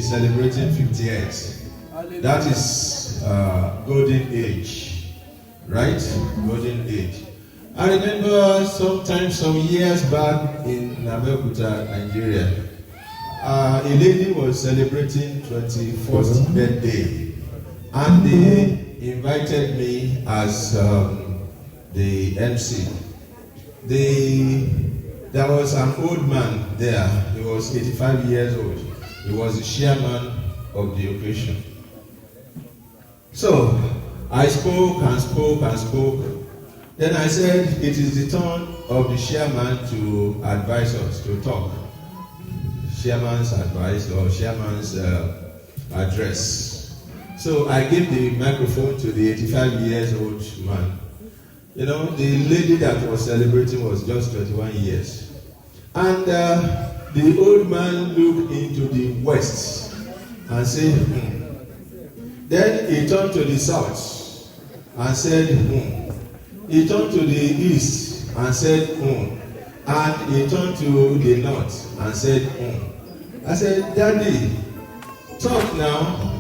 is celebrating 50 years. That is golden age, right? Golden age. I remember some years back in Abeokuta, Nigeria, a lady was celebrating 21st birthday, and they invited me as the MC. There was an old man there. He was 85 years old. He was the chairman of the occasion. So I spoke and spoke and spoke. Then I said, it is the turn of the chairman to advise us, to talk. Chairman's advice or chairman's address. So I gave the microphone to the 85 years old man. You know, the lady that was celebrating was just 21 years. And the old man looked into the west and said, Then he turned to the south and said, He turned to the east and said, And he turned to the north and said, I said, Daddy, talk now.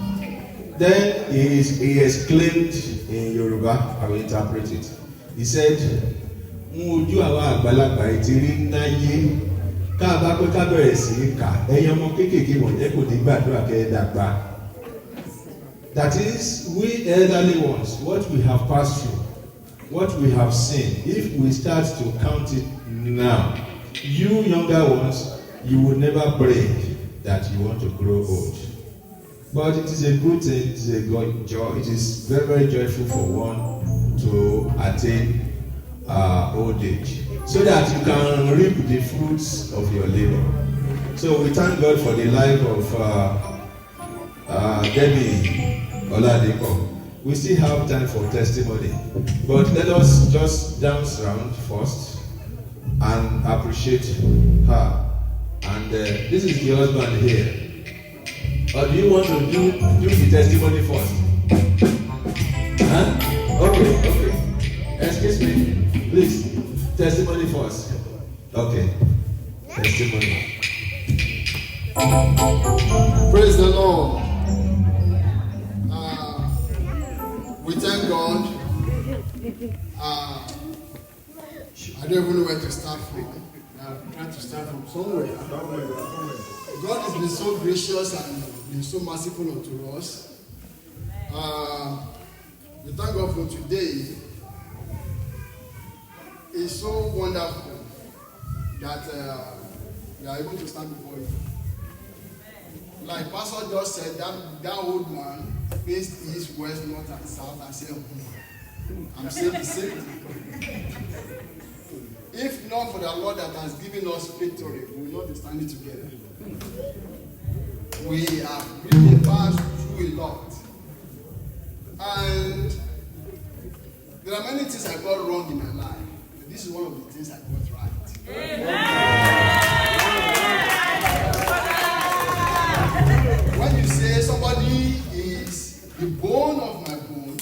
Then he exclaimed in Yoruba, I will interpret it. He said, Ojú àwa àgbàlagbà ìtìrí náyé ká bá pé ká bẹ̀rẹ̀ sí í kà ẹ̀yin ọmọ kéékèèké wọ̀nyẹn kò ní gbàdúrà kẹ́ ẹ dàgbà. That is, we elderly ones, what we have passed through, what we have seen, if we start to count it now, you younger ones, you will never break that you want to grow old. But it is a good thing, it is a good joy, it is very, very joyful for one to attain old age, so that you can reap the fruits of your labor. So we thank God for the life of Debbie Oladipo. We still have time for testimony, but let us just dance around first and appreciate her. And this is the husband here. Or do you want to do the testimony first? Huh? Okay. Excuse me, please. Testimony first. Okay. Testimony. Praise the Lord. We thank God. I don't even know where to start from. I'm trying to start from somewhere. God has been so gracious and been so merciful unto us. We thank God for today. It's so wonderful that we are able to stand before you. Like Pastor just said, that old man faced east, west, north, and south and said, I'm saying the same thing. If not for the Lord that has given us victory, we will not be standing together. We have really passed through a lot. And there are many things I got wrong in my life. But this is one of the things I got right. Amen. When you say somebody is the bone of my bone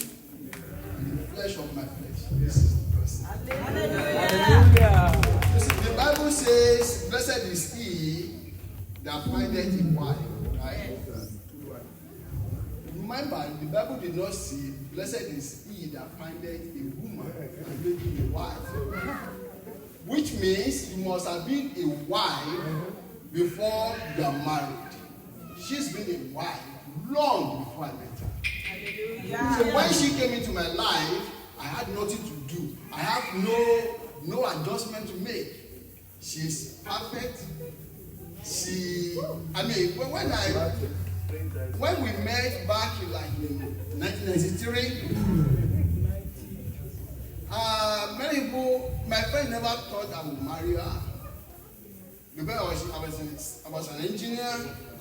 and the flesh of my flesh, this is the person. Hallelujah. The Bible says, blessed is he that findeth a wife. Right? Remember, the Bible did not say, blessed is he that findeth a woman and making a wife. Which means you must have been a wife before you are married. She's been a wife long before I met her. Hallelujah. So when she came into my life, I had nothing to do. I have no adjustment to make. She's perfect. When we met back in 1993, many people, my friend never thought I would marry her. Because I was an engineer, I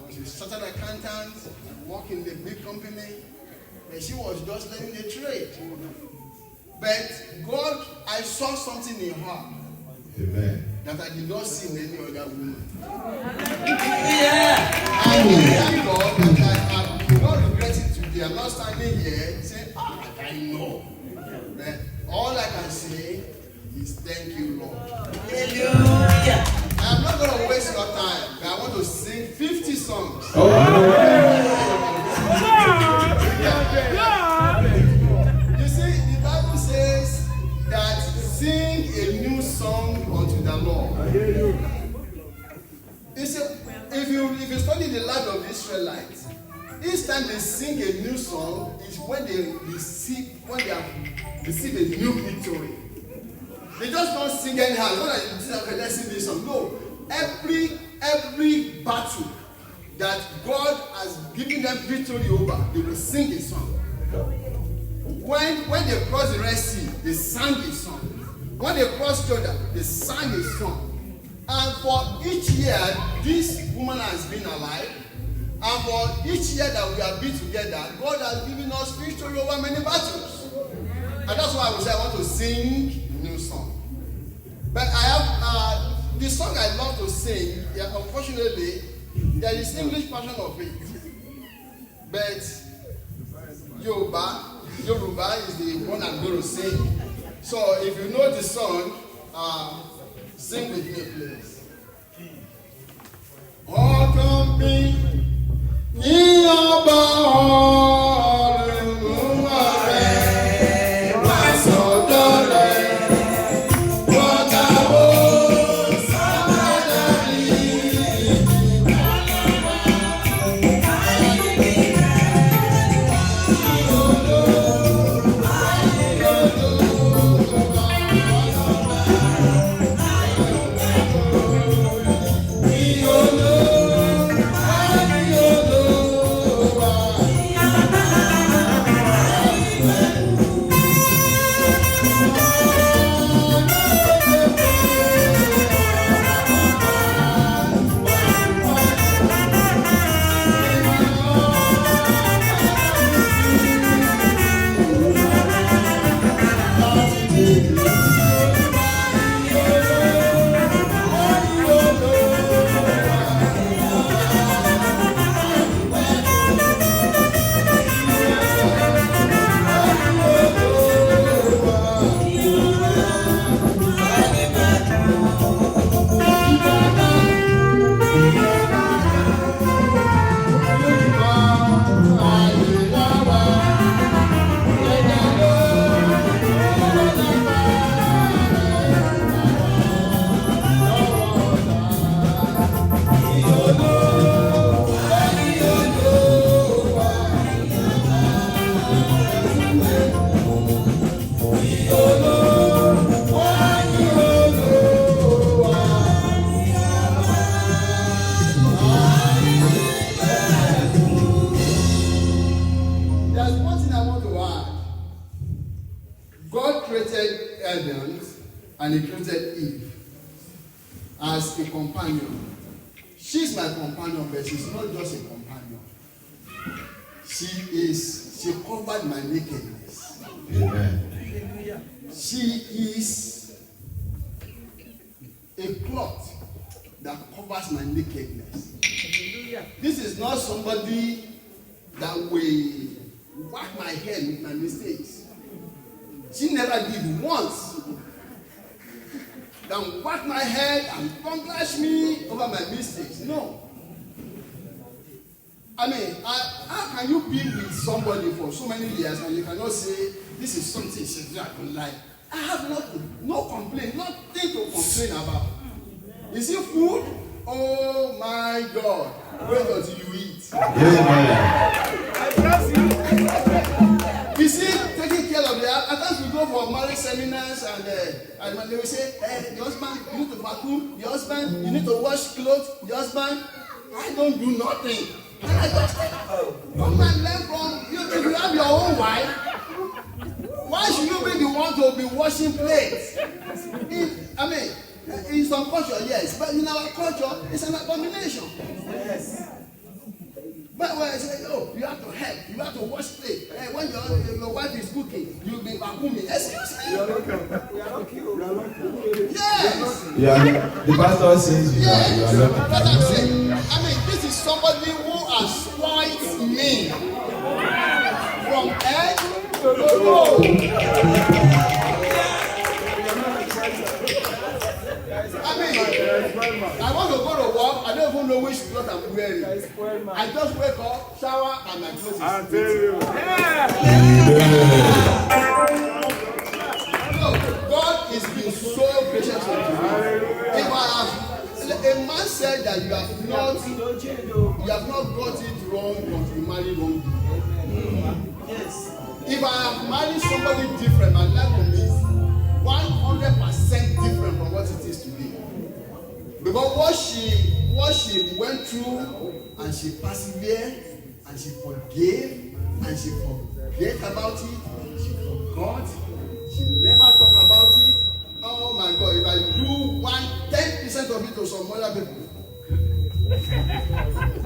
was a chartered accountant, I worked in a big company, but she was just learning a trade. But God, I saw something in her. Amen. That I did not see in any other woman. Yeah. I thank God that I do not regret it today. I'm not standing here saying, I know. But all I can say is thank you, Lord. Hallelujah. I'm not going to waste your time, but I want to sing 50 songs. Oh. the life of the Israelites. Each time they sing a new song is when they have received a new victory. They just don't sing anyhow. Not that you say, okay, let's sing this song. No. Every battle that God has given them victory over, they will sing a song. When they crossed the Red Sea, they sang a song. When they crossed Jordan, they sang a song. And for each year, this woman has been alive. And for each year that we have been together, God has given us victory over many battles. And that's why I would say I want to sing a new song. But I have the song I love to sing. Yeah, unfortunately, there is English version of it. But Yoruba is the one I'm going to sing. So if you know the song, sing with me, please. Ọkàn mi ní ọba ọ̀run mú ọ̀rẹ́ wá sọ́dọ̀ rẹ̀ wọ́tàwó sábàdàrí and he created Eve as a companion. She's my companion, but she's not just a companion. She covered my nakedness. Amen. She is a cloth that covers my nakedness. This is not somebody that will whack my head with my mistakes. She never did once. Then whack my head and congratulate me over my mistakes. No. I mean, how can you be with somebody for so many years and you cannot say, this is something she I don't like? I have nothing, no complaint, nothing to complain about. Is it food? Oh my God. Wait until you eat. You see, taking care of that. At times we go for marriage seminars and they will say, hey, the husband, you need to vacuum. The husband, you need to wash clothes. The husband, I don't do nothing. And I just say, come and learn from you. If you have your own wife, why should you be the one to be washing plates? In some culture, yes, but in our culture, it's an abomination. Yes. But when I say, oh, you have to help, you have to wash plates. When your wife is cooking, you'll be vacuuming. Excuse me. Yes. Yeah, the pastor says you are lucky. But I'm saying, this is somebody who has spoiled me from head to toe. I want to go to work. I don't even know which clothes I'm wearing. I just wake up, shower, and my clothes is I'll tell you. No, God has been so gracious to me. If I have a man said that you have not got it wrong, but you married wrong people. Yes. If I have married somebody different, my life will be 100% different from what it is today. Because what she went through, and she persevered, and she forgave, and she forget about it, and she forgot, she never talk about it. Oh my God, if I do 10% of it to some other people.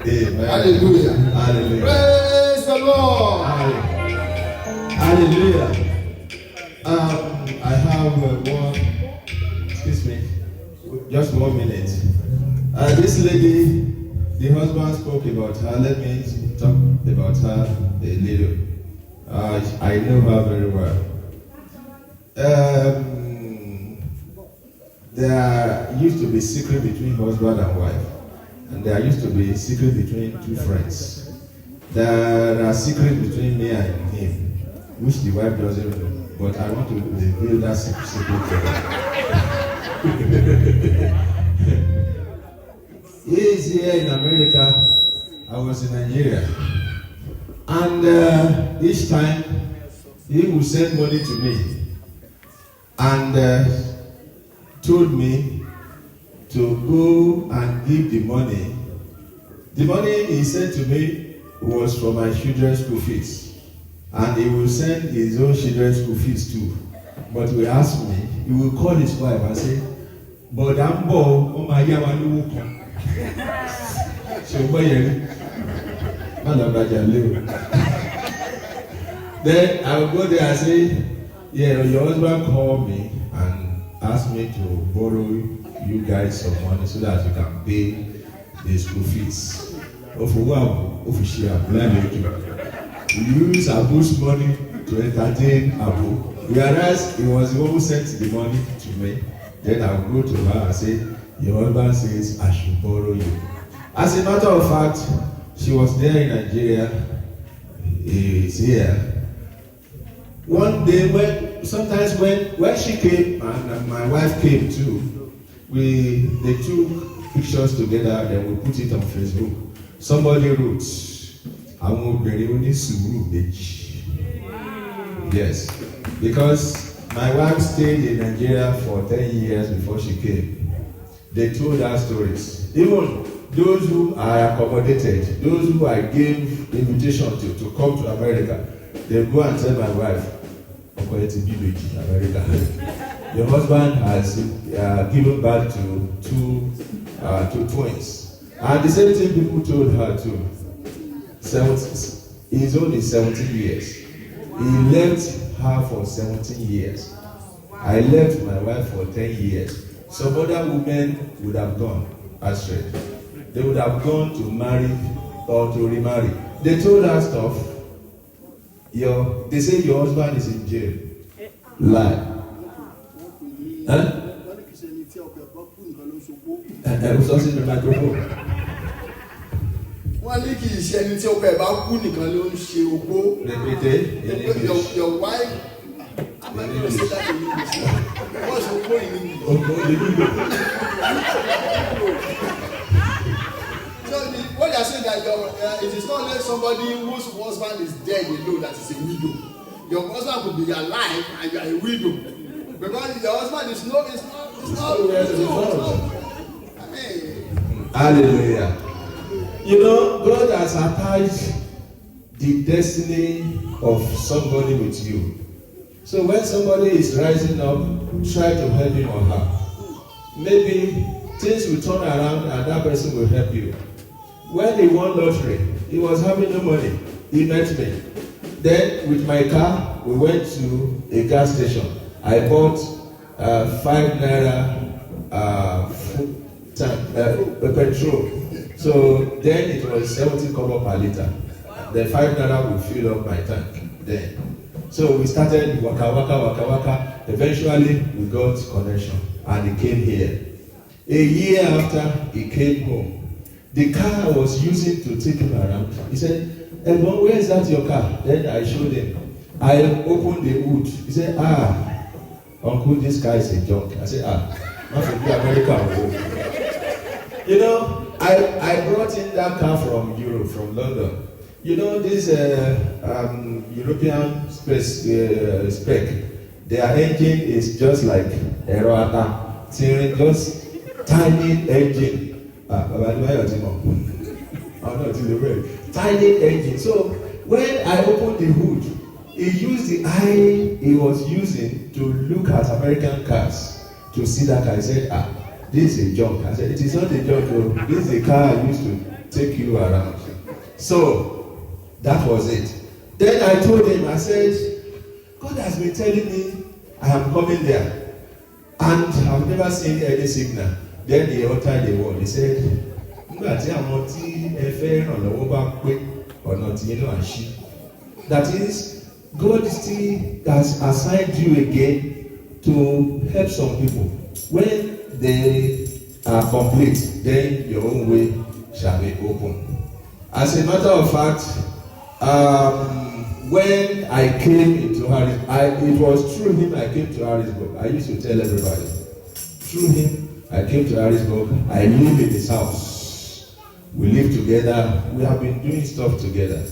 Amen. Hallelujah. Hallelujah. Praise the Lord. Hallelujah. I have one, excuse me, just 1 minute. This lady, the husband spoke about her. Let me talk about her a little. I know her very well. There used to be secret between husband and wife, and there used to be secret between two friends. There are secrets between me and him, which the wife doesn't know. But I want to reveal that secret to her. He is here in America. I was in Nigeria. And each time, he would send money to me. And told me to go and give the money. The money he sent to me was for my children's school fees. And he will send his own children's school fees too. But he asked me, he will call his wife and say, but I'm bored, oh my God, I don't come. So, then I will go there and say, yeah, your husband called me and asked me to borrow you guys some money so that you can pay the school fees. We use Abu's money to entertain Abu. Whereas he was the one who sent the money to me. Then I will go to her and say, your husband says I should borrow you. As a matter of fact, she was there in Nigeria. He is here. One day, when she came and my wife came too, they took pictures together and we put it on Facebook. Somebody wrote, yes, because my wife stayed in Nigeria for 10 years before she came. They told her stories. Even those who are accommodated, those who I gave invitation to come to America, they go and tell my wife, America. Your husband has given birth to two twins. And the same thing people told her too. He's only 17 years. He left her for 17 years. I left my wife for 10 years. Some other women would have gone astray. They would have gone to marry or to remarry. They told her stuff. They say your husband is in jail. Lie. Huh? Who's also in the microphone? Wọ́n ní kì í ṣe ẹni tí ọkọ ẹ̀ bá kú nìkan ló ń ṣe opó. Your wife, I'm not going to say that in English. What's opó in English? So what they are saying that it is not only somebody whose husband is dead you know that is a widow. Your husband could be alive and you are a widow. Because your husband is not. I mean. Hallelujah. You know, God has attached the destiny of somebody with you. So when somebody is rising up, try to help him or her. Maybe things will turn around and that person will help you. When he won lottery, he was having no money. He met me. Then with my car, we went to a gas station. I bought 5 naira petrol. So then it was 70 kobo per liter. The 5 naira would fill up my tank then. So we started waka. Eventually we got connection and he came here. A year after he came home, the car I was using to take him around, he said, Ebon, where is that your car? Then I showed him. I opened the hood. He said, uncle, this car is a junk. I said, not from America. You know, I brought in that car from Europe, from London. You know, this European spec, their engine is just like Aeroata, just tiny engine. Tiny engine. So when I opened the hood, he used the eye he was using to look at American cars to see that car. I said, this is a junk. I said, it is not a junk, though. This is a car I used to take you around. So that was it. Then I told him, I said, God has been telling me I am coming there. And I've never seen any signal. Then he uttered the word. He said, that is, God still has assigned you again to help some people. When they are complete, then your own way shall be open. As a matter of fact, when I came into Harrisburg, it was through him I came to Harrisburg. I used to tell everybody. Through him, I came to Harrisburg. I live in his house. We live together. We have been doing stuff together.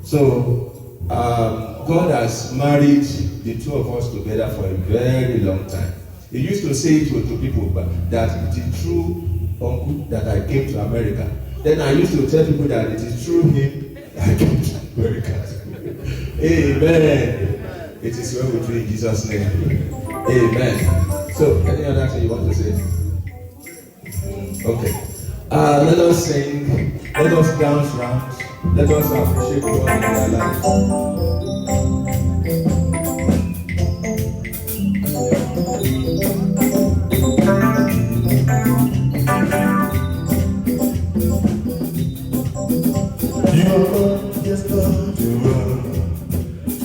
So, God has married the two of us together for a very long time. He used to say it to people, but that it is true uncle that I came to America. Then I used to tell people that it is through him I came to America. Amen. It is well with you in Jesus' name. Amen. So, any other thing you want to say? Okay. Let us sing. Let us dance round. Let us appreciate God in our lives. You are yes, God, you are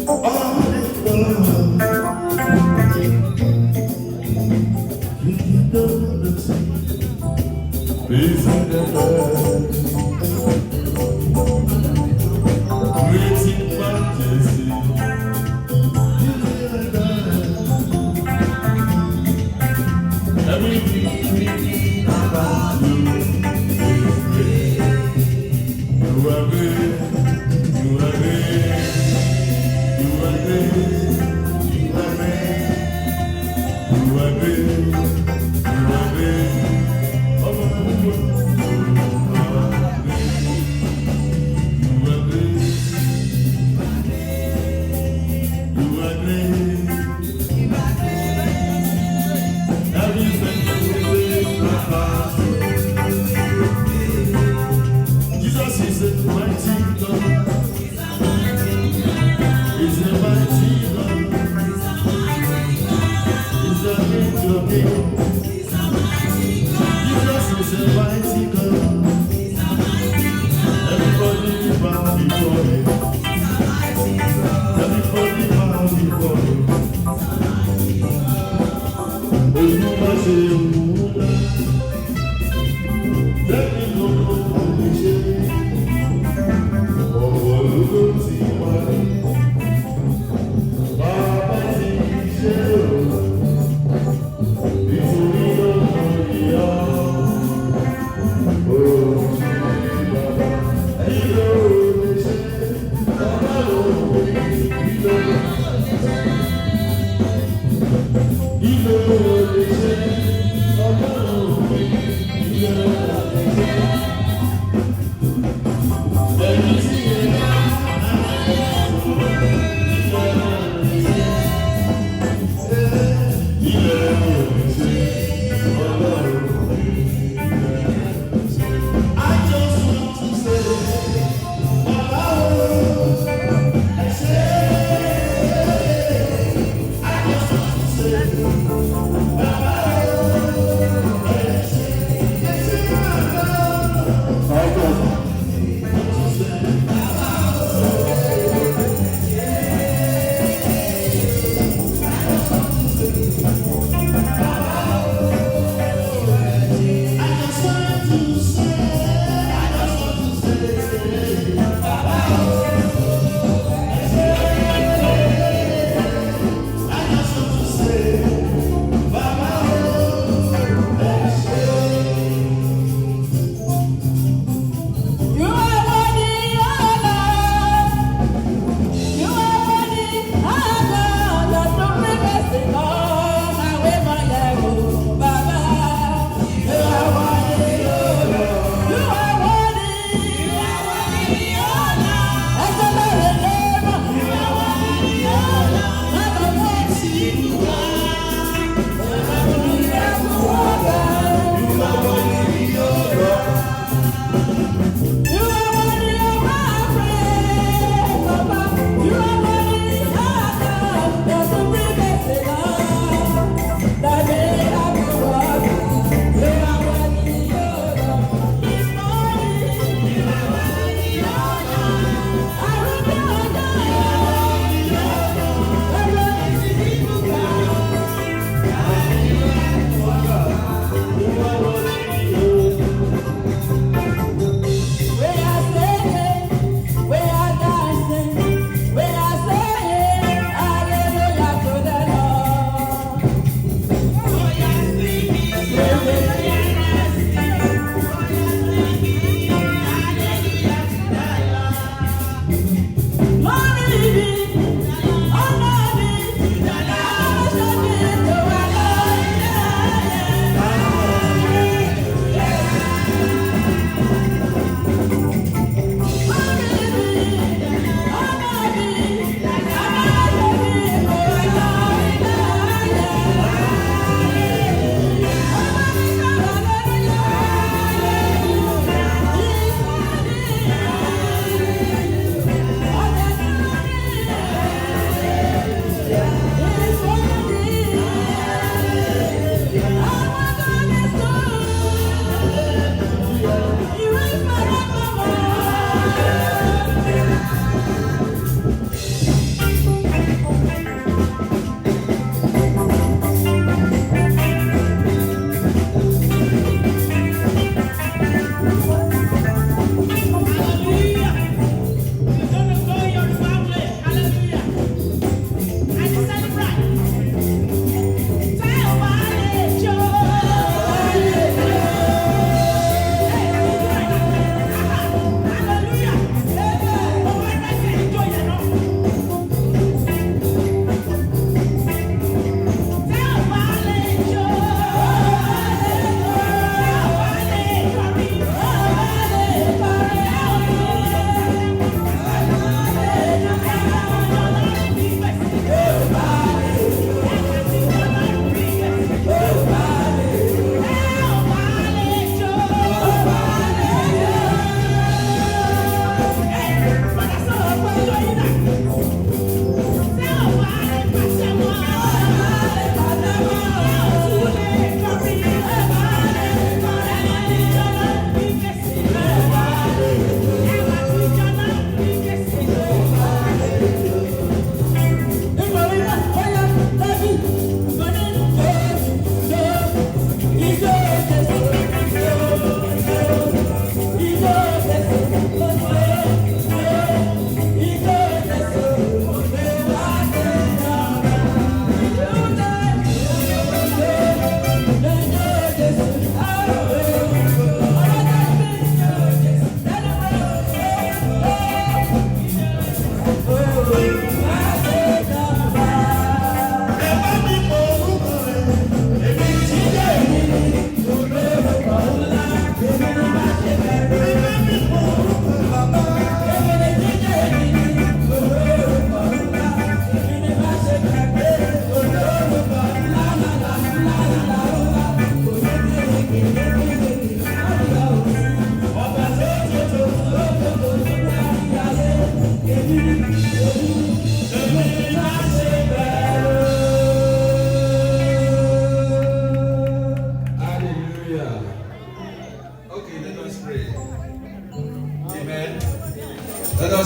all in love. You know the sea, peace in the earth, great in majesty. You live and die. Everything about you is great. You are great. You are great. You are great. You are great. You are great. You are great. Oh, you are great. You are great. You are great. Everything you do, Jesus is a mighty God. He's a mighty God. He's a angel of Jesus is a mighty God. Everybody bow before him. Everybody bow before him. Olúwa ṣe òwúrọ̀. Lẹ́yìn lóko kò lè ṣe. Ọ̀wọ̀ ló ti wá. Bàbá ti ṣe o. Nítorí lọ́nà ìyá. Òun ti bàbá. Ẹ̀yin ló lè ṣe. Bàbá ló lè ìlò. Ìlò lè ṣe. Bàbá ló lè ìlò. Ẹ̀yin tí yẹn náà.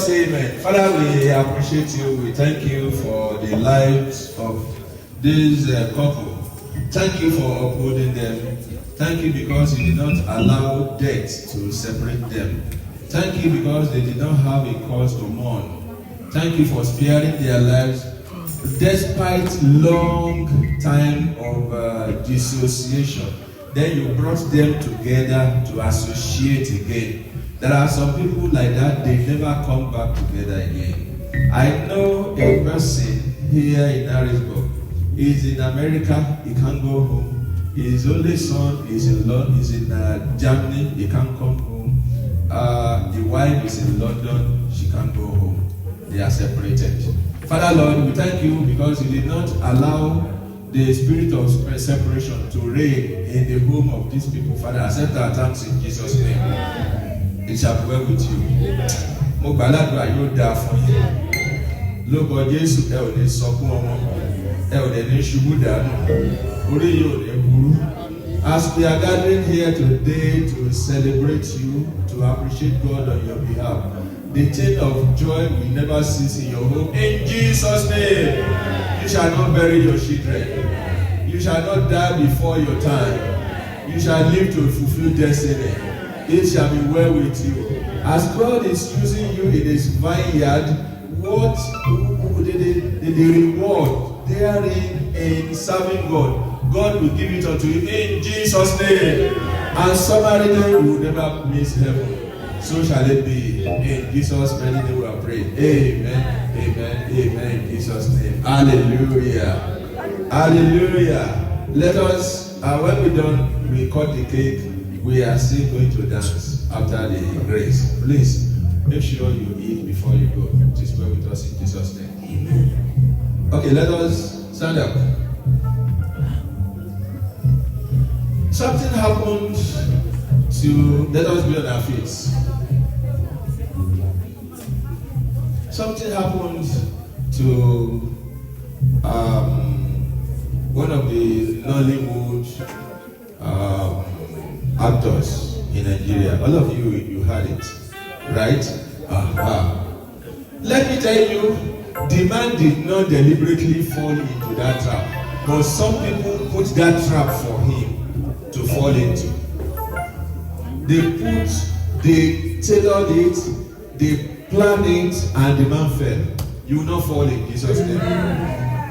say amen. Father, we appreciate you. We thank you for the lives of this couple. Thank you for upholding them. Thank you because you did not allow death to separate them. Thank you because they did not have a cause to mourn. Thank you for sparing their lives despite long time of dissociation. Then you brought them together to associate again. There are some people like that, they never come back together again. I know a person here in Harrisburg. He's in America, he can't go home. His only son is in Germany, he can't come home. The wife is in London, she can't go home. They are separated. Father Lord, we thank you because you did not allow the spirit of separation to reign in the home of these people. Father, accept our thanks in Jesus' name. It shall be well with you. Mo gbàdúrà yóò dáa fún yín. Lórúkọ Jésù ẹ ò ní sọkún ọmọ. Ẹ ò dẹ̀ ní ṣubú dànù. Orí yóò ní burú. As we are gathering here today to celebrate you, to appreciate God on your behalf, the tale of joy will never cease in your home. In Jesus' name, you shall not bury your children. You shall not die before your time. You shall live to fulfill destiny. It shall be well with you. As God is using you in His vineyard, what the reward therein in serving God, God will give it unto you in Jesus' name. And Samaritan will never miss heaven. So shall it be. In Jesus' mighty name we are praying. Amen. Amen. Amen. In Jesus' name. Hallelujah. Hallelujah. Let us, when we're done, we cut the cake. We are still going to dance after the grace. Please, make sure you eat before you go. Just pray with us in Jesus' name. Amen. Okay, let us stand up. Something happened to, let us be on our feet. Something happened to one of the Nollywood actors in Nigeria. All of you heard it, right? Let me tell you, the man did not deliberately fall into that trap, but some people put that trap for him to fall into. They tailored it, they planned it, and the man fell. You will not fall in Jesus' name.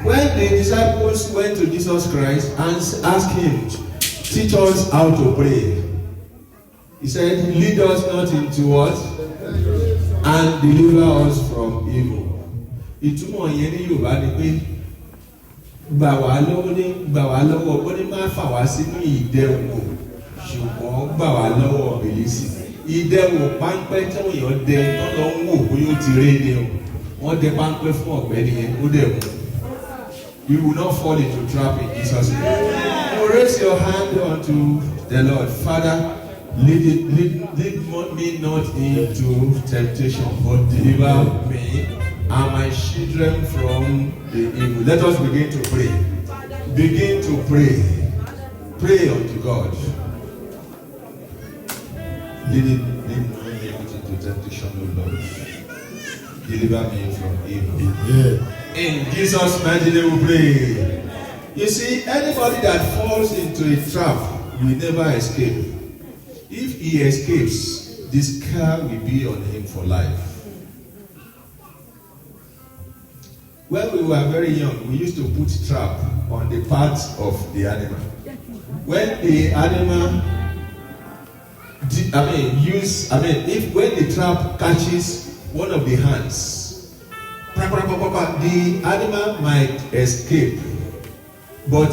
When the disciples went to Jesus Christ and asked him, teach us how to pray, he said, lead us not into what? And deliver us from evil. Ìtumọ̀ yẹn ní Yorùbá ni pé gbà wá lọ́wọ́ ó ní má fà wá sínú ìdẹwò ṣùgbọ́n gbà wá lọ́wọ́ bìlísì. Ìdẹwò páńpẹ́ tí wọ́n yàn dẹ tán lọ ń wò bóyá ó ti rédè o. Wọ́n dẹ páńpẹ́ fún ọ̀gbẹ́ni yẹn ó dẹ̀ wò. You will not fall into trap in Jesus' name. You raise your hand unto the Lord. Father, lead me not into temptation, but deliver me and my children from the evil. Let us begin to pray. Begin to pray. Pray unto God. Lead me not into temptation, O Lord. Deliver me from evil. Yeah. In Jesus' mighty name we pray. You see, anybody that falls into a trap will never escape. If he escapes, the scar will be on him for life. When we were very young, we used to put trap on the parts of the animal. When the animal, when the trap catches one of the hands, the animal might escape, but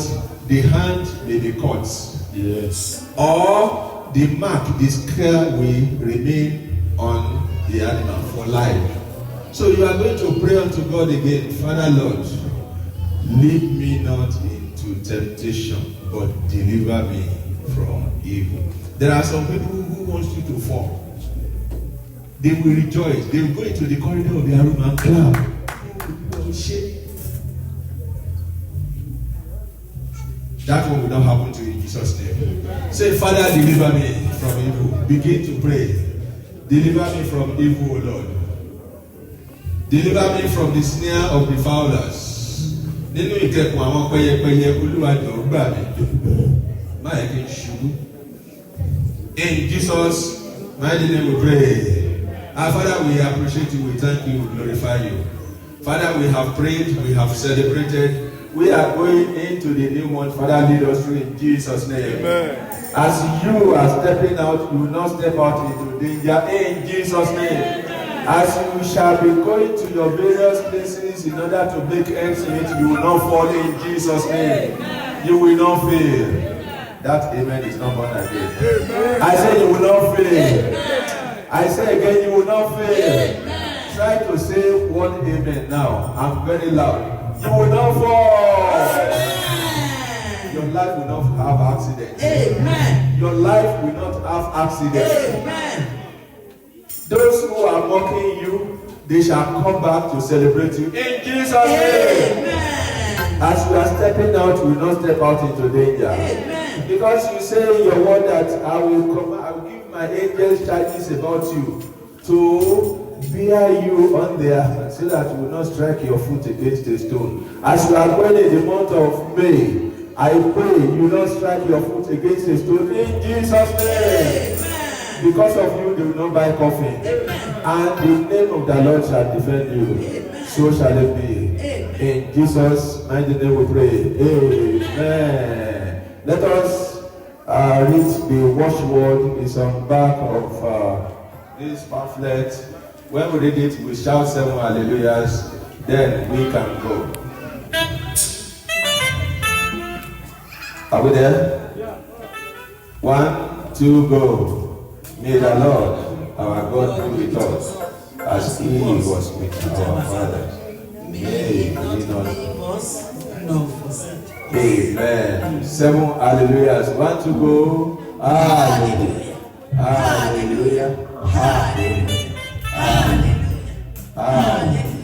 the hand may be caught. Yes. Or the mark, the scar will remain on the animal for life. So you are going to pray unto God again. Father Lord, lead me not into temptation, but deliver me from evil. There are some people who want you to fall. They will rejoice. They will go into the corridor of their room and clap. Oh, shit. That one will not happen to you in Jesus' name. Say, Father, deliver me from evil. Begin to pray. Deliver me from evil, O Lord. Deliver me from the snare of the fowlers. Nínú ìkẹkùn àwọn pẹyẹpẹyẹ Olúwa jọ̀ọ́ gbà mí. Má yẹ kí n ṣubú. In Jesus' mighty name we pray. Our Father, we appreciate you, we thank you, we glorify you. Father, we have prayed, we have celebrated. We are going into the new month. Father, lead us through in Jesus' name. Amen. As you are stepping out, you will not step out into danger in Jesus' name. As you shall be going to your various places in order to make ends meet, you will not fall in Jesus' name. You will not fail. That amen is not born again. Amen. I say you will not fail. Amen. I say again, you will not fail. Amen. Try to say one amen now. I'm very loud. You will not fall. Amen. Your life will not have accidents. Amen. Your life will not have accidents. Amen. Those who are mocking you, they shall come back to celebrate you in Jesus' name. Amen. As you are stepping out, you will not step out into danger. Amen. Because you say in your word that I will give my angels charges about you to bear you on their hands so that you will not strike your foot against a stone. As you are going in the month of May, I pray you will not strike your foot against a stone in Jesus' name. Amen. Because of you, they will not buy coffin. Amen. And the name of the Lord shall defend you. Amen. So shall it be. Amen. In Jesus' mighty name we pray. Amen. Let us read the watchword. It's on back of this pamphlet. When we read it, we shout 7 hallelujahs. Then we can go. Are we there? Yeah. 1, 2, go. May the Lord our God be with us as He was with our fathers. May He not leave us nor forsake. Amen. 7 hallelujahs. 1 to go. Hallelujah. Hallelujah. Hallelujah. Hallelujah. Hallelujah.